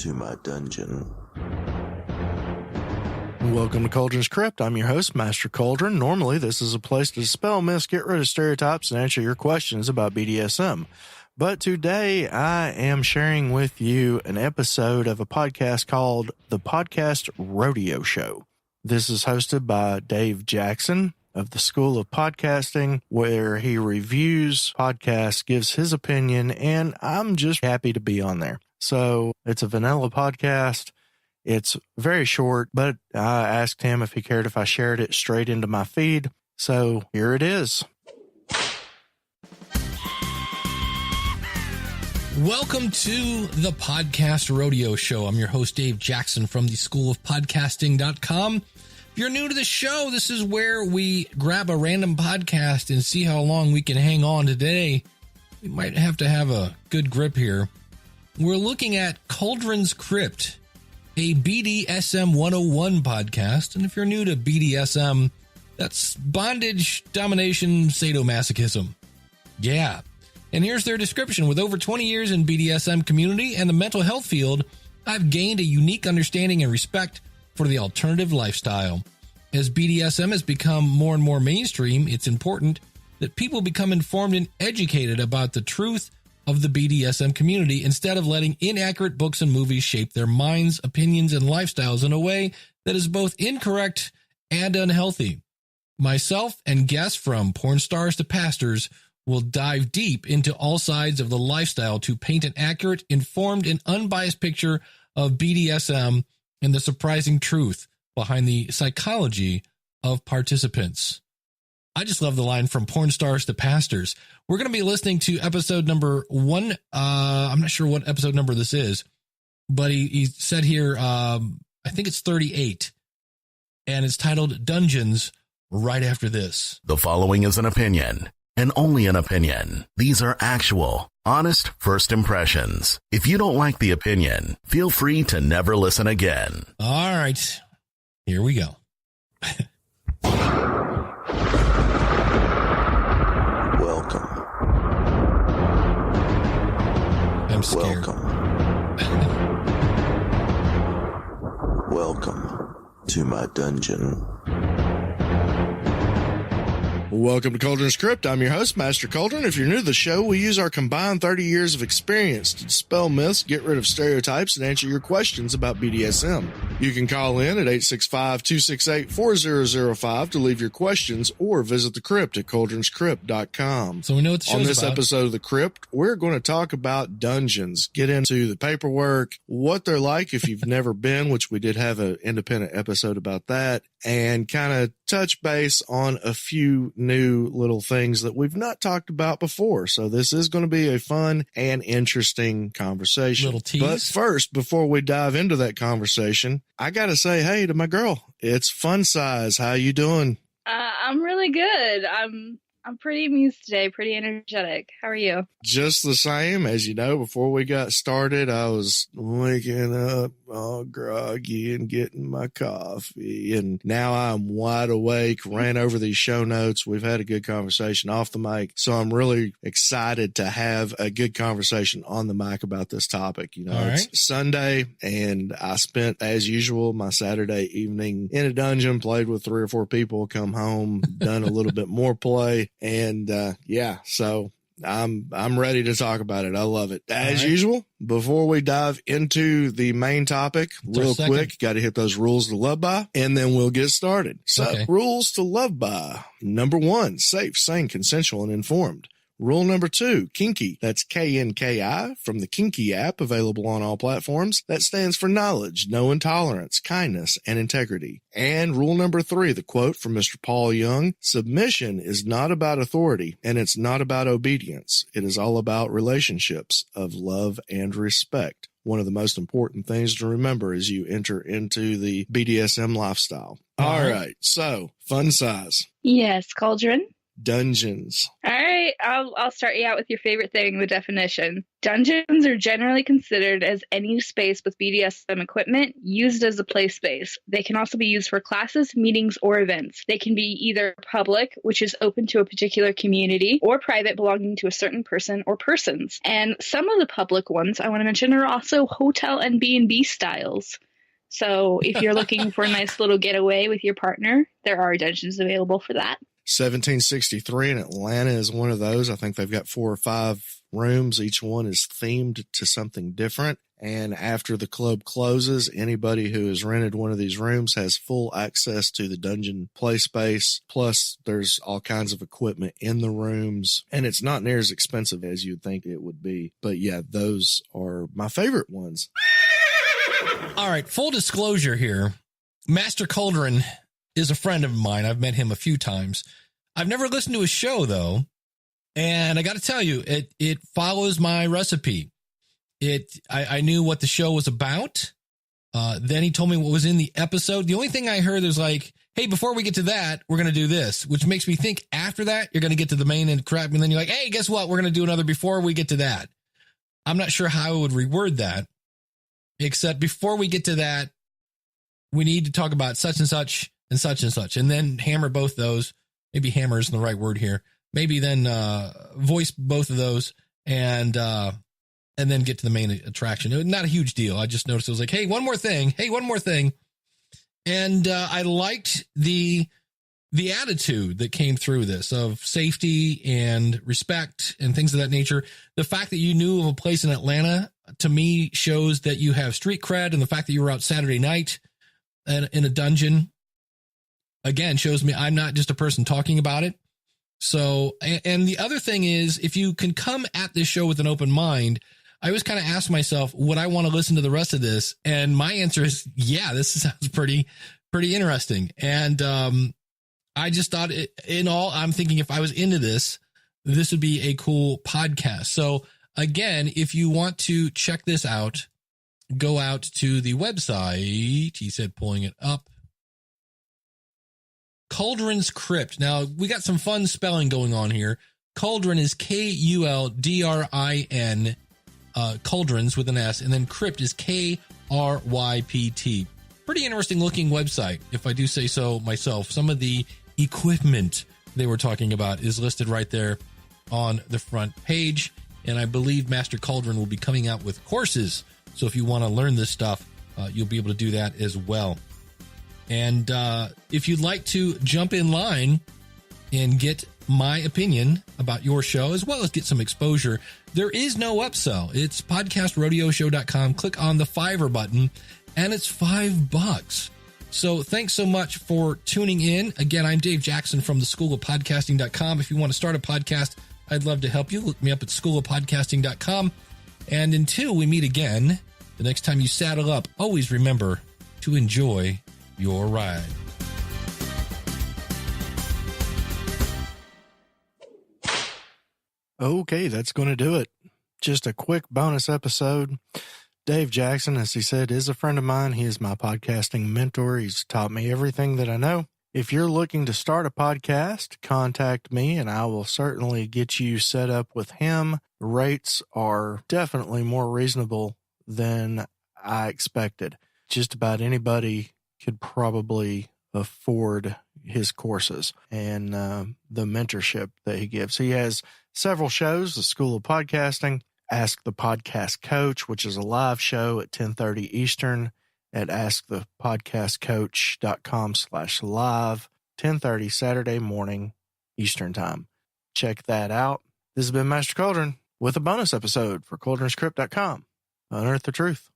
to my dungeon. Welcome to Cauldron's Crypt. I'm your host, Master Cauldron. Normally, this is a place to dispel myths, get rid of stereotypes, and answer your questions about BDSM. But today, I am sharing with you an episode of a podcast called The Podcast Rodeo Show. This is hosted by Dave Jackson of the School of Podcasting, where he reviews podcasts, gives his opinion, and I'm just happy to be on there. So it's a vanilla podcast. It's very short, but I asked him if he cared if I shared it straight into my feed. So here it is. Welcome to the Podcast Rodeo Show. I'm your host, Dave Jackson from the School of Podcasting.com. If you're new to the show, this is where we grab a random podcast and see how long we can hang on today. We might have to have a good grip here. We're looking at Cauldron's Crypt, a BDSM 101 podcast. And if you're new to BDSM, that's bondage, domination, sadomasochism. Yeah. And here's their description. With over 20 years in BDSM community and the mental health field, I've gained a unique understanding and respect for the alternative lifestyle. As BDSM has become more and more mainstream, it's important that people become informed and educated about the truth of the BDSM community instead of letting inaccurate books and movies shape their minds, opinions, and lifestyles in a way that is both incorrect and unhealthy. Myself and guests from porn stars to pastors will dive deep into all sides of the lifestyle to paint an accurate, informed, and unbiased picture of BDSM and the surprising truth behind the psychology of participants. I just love the line from porn stars to pastors. We're going to be listening to episode number 1. I'm not sure what episode number this is, but he said here, I think it's 38, and it's titled Dungeons right after this. The following is an opinion, and only an opinion. These are actual, honest first impressions. If you don't like the opinion, feel free to never listen again. All right, here we go. Welcome. I'm scared. Welcome to my dungeon. Welcome to Cauldron's Crypt. I'm your host, Master Cauldron. If you're new to the show, we use our combined 30 years of experience to dispel myths, get rid of stereotypes, and answer your questions about BDSM. You can call in at 865-268-4005 to leave your questions or visit the crypt at cauldronscrypt.com. So we know what the show's On this about. episode of The Crypt, we're going to talk about dungeons, get into the paperwork, what they're like if you've never been, which we did have an independent episode about that, and kind of touch base on a few new little things that we've not talked about before. So this is going to be a fun and interesting conversation. Little tease. But first, before we dive into that conversation, I got to say hey to my girl. It's Fun Size. How you doing? I'm really good. I'm pretty amused today, pretty energetic. How are you? Just the same. As you know, before we got started, I was waking up all groggy and getting my coffee. And now I'm wide awake, ran over these show notes. We've had a good conversation off the mic. So I'm really excited to have a good conversation on the mic about this topic. You know, All it's right. Sunday and I spent, as usual, my Saturday evening in a dungeon, played with 3 or 4 people, come home, done a little bit more play. And, yeah, so I'm ready to talk about it. I love it. As right. usual, before we dive into the main topic, real quick, got to hit those rules to love by, and then we'll get started. So, Okay. Rules to love by. Number 1, safe, sane, consensual, and informed. Rule number 2, kinky. That's KNKI from the Kinky app, available on all platforms. That stands for knowledge, no intolerance, kindness, and integrity. And rule number 3, the quote from Mr. Paul Young, submission is not about authority, and it's not about obedience. It is all about relationships of love and respect. One of the most important things to remember as you enter into the BDSM lifestyle. All right. So, Fun Size. Yes, Cauldron. dungeons. All right, I'll start you out with your favorite thing, the definition. Dungeons are generally considered as any space with BDSM equipment used as a play space. They can also be used for classes, meetings, or events. They can be either public, which is open to a particular community, or private, belonging to a certain person or persons. And some of the public ones I want to mention are also hotel and B&B styles. So if you're looking for a nice little getaway with your partner, there are dungeons available for that. 1763 in Atlanta is one of those. I think they've got 4 or 5 rooms. Each one is themed to something different. And after the club closes, anybody who has rented one of these rooms has full access to the dungeon play space. Plus, there's all kinds of equipment in the rooms. And it's not near as expensive as you'd think it would be. But yeah, those are my favorite ones. All right, full disclosure here. Master Cauldron is a friend of mine. I've met him a few times. I've never listened to his show, though. And I got to tell you, it follows my recipe. I knew what the show was about. Then he told me what was in the episode. The only thing I heard is like, hey, before we get to that, we're going to do this, which makes me think after that, you're going to get to the main and crap. And then you're like, hey, guess what? We're going to do another before we get to that. I'm not sure how I would reword that, except before we get to that, we need to talk about such and such and such and such, and then hammer both those. Maybe hammer isn't the right word here. Maybe then voice both of those and then get to the main attraction. Not a huge deal. I just noticed it was like, hey, one more thing. Hey, one more thing. And I liked the attitude that came through this of safety and respect and things of that nature. The fact that you knew of a place in Atlanta, to me, shows that you have street cred, and the fact that you were out Saturday night and in a dungeon, again, shows me I'm not just a person talking about it. So, and the other thing is, if you can come at this show with an open mind, I always kind of ask myself, would I want to listen to the rest of this? And my answer is, yeah, this sounds pretty interesting. And I just thought I'm thinking if I was into this, this would be a cool podcast. So again, if you want to check this out, go out to the website. He said, pulling it up. Cauldron's Crypt. Now, we got some fun spelling going on here. Cauldron is Kuldrin, Cauldrons with an S, and then Crypt is Krypt. Pretty interesting looking website, if I do say so myself. Some of the equipment they were talking about is listed right there on the front page, and I believe Master Cauldron will be coming out with courses. So if you want to learn this stuff, you'll be able to do that as well. And if you'd like to jump in line and get my opinion about your show, as well as get some exposure, there is no upsell. It's podcastrodeoshow.com. Click on the Fiverr button, and it's $5. So thanks so much for tuning in. Again, I'm Dave Jackson from the School of Podcasting.com. If you want to start a podcast, I'd love to help you. Look me up at schoolofpodcasting.com. And until we meet again, the next time you saddle up, always remember to enjoy your ride. Okay, that's going to do it. Just a quick bonus episode. Dave Jackson, as he said, is a friend of mine. He is my podcasting mentor. He's taught me everything that I know. If you're looking to start a podcast, contact me and I will certainly get you set up with him. Rates are definitely more reasonable than I expected. Just about anybody could probably afford his courses and the mentorship that he gives. He has several shows: the School of Podcasting, Ask the Podcast Coach, which is a live show at 10:30 Eastern at askthepodcastcoach.com/live, 10:30 Saturday morning Eastern time. Check that out. This has been Master Cauldron with a bonus episode for CauldronsCrypt.com. Unearth the truth.